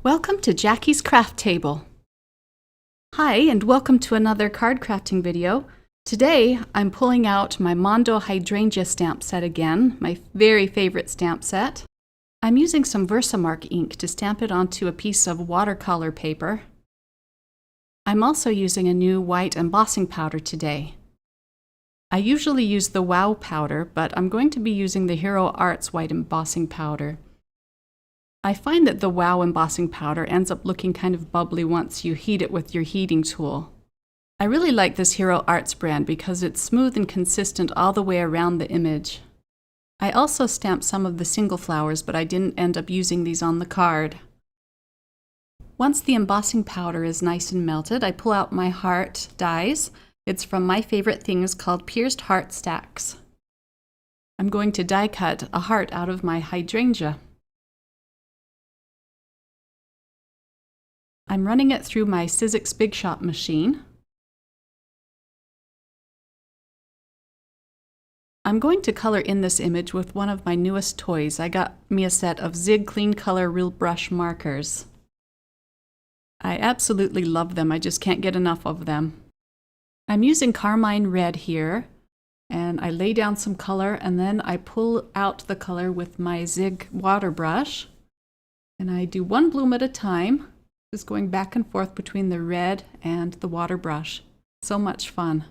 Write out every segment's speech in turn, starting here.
Welcome to Jackie's Craft Table. Hi, and welcome to another card crafting video. Today, I'm pulling out my Mondo Hydrangea stamp set again, my very favorite stamp set. I'm using some Versamark ink to stamp it onto a piece of watercolor paper. I'm also using a new white embossing powder today. I usually use the Wow powder, but I'm going to be using the Hero Arts white embossing powder. I find that the Wow embossing powder ends up looking kind of bubbly once you heat it with your heating tool. I really like this Hero Arts brand because it's smooth and consistent all the way around the image. I also stamped some of the single flowers, but I didn't end up using these on the card. Once the embossing powder is nice and melted, I pull out my heart dies. It's from My Favorite Things called Pierced Heart Stacks. I'm going to die cut a heart out of my hydrangea. I'm running it through my Sizzix Big Shot machine. I'm going to color in this image with one of my newest toys. I got me a set of Zig Clean Color Real Brush markers. I absolutely love them. I just can't get enough of them. I'm using Carmine Red here, and I lay down some color and then I pull out the color with my Zig water brush. And I do one bloom at a time. Just going back and forth between the red and the water brush. So much fun.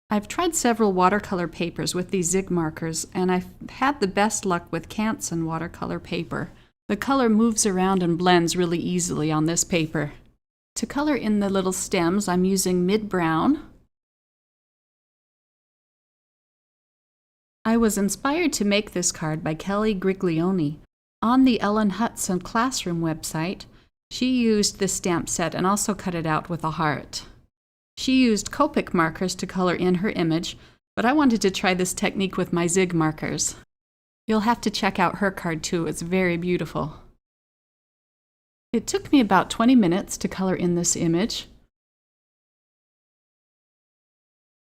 I've tried several watercolor papers with these Zig markers, and I've had the best luck with Canson watercolor paper. The color moves around and blends really easily on this paper. To color in the little stems, I'm using mid brown. I was inspired to make this card by Kelly Griglione. On the Ellen Hutson Classroom website, she used this stamp set and also cut it out with a heart. She used Copic markers to color in her image, but I wanted to try this technique with my Zig markers. You'll have to check out her card too, it's very beautiful. It took me about 20 minutes to color in this image.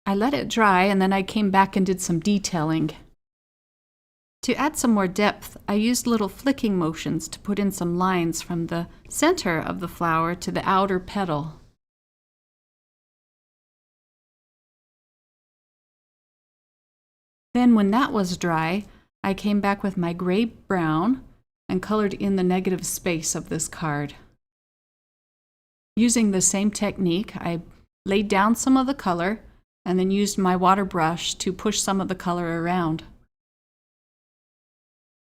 I let it dry and then I came back and did some detailing. To add some more depth, I used little flicking motions to put in some lines from the center of the flower to the outer petal. Then when that was dry, I came back with my gray-brown and colored in the negative space of this card. Using the same technique, I laid down some of the color and then used my water brush to push some of the color around.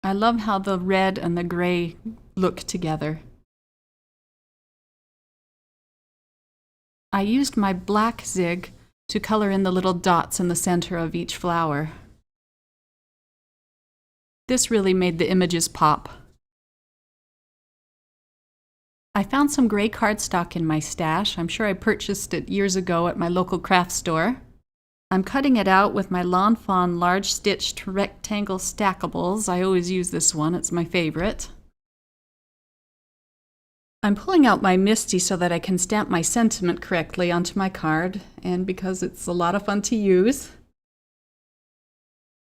I love how the red and the gray look together. I used my black Zig to color in the little dots in the center of each flower. This really made the images pop. I found some gray cardstock in my stash. I'm sure I purchased it years ago at my local craft store. I'm cutting it out with my Lawn Fawn large stitched rectangle stackables. I always use this one, it's my favorite. I'm pulling out my Misty so that I can stamp my sentiment correctly onto my card, and because it's a lot of fun to use.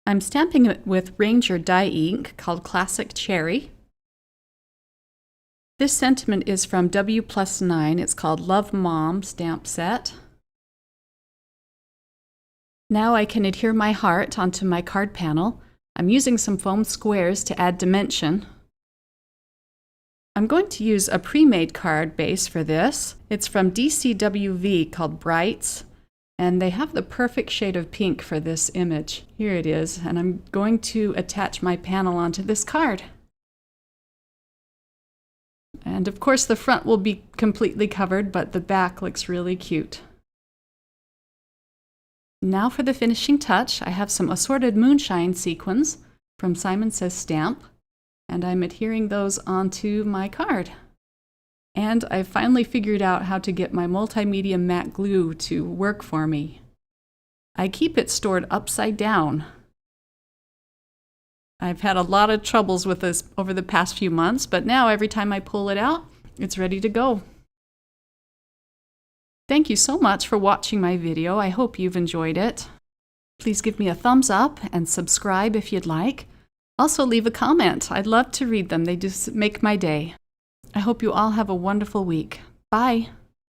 I'm stamping it with Ranger dye ink called Classic Cherry. This sentiment is from W+9. It's called Love Mom stamp set. Now I can adhere my heart onto my card panel. I'm using some foam squares to add dimension. I'm going to use a pre-made card base for this. It's from DCWV called Brights, and they have the perfect shade of pink for this image. Here it is, and I'm going to attach my panel onto this card. And of course the front will be completely covered, but the back looks really cute. Now for the finishing touch, I have some assorted moonshine sequins from Simon Says Stamp, and I'm adhering those onto my card. And I've finally figured out how to get my multimedia matte glue to work for me. I keep it stored upside down. I've had a lot of troubles with this over the past few months, but now every time I pull it out, it's ready to go. Thank you so much for watching my video. I hope you've enjoyed it. Please give me a thumbs up and subscribe if you'd like. Also leave a comment. I'd love to read them. They just make my day. I hope you all have a wonderful week. Bye!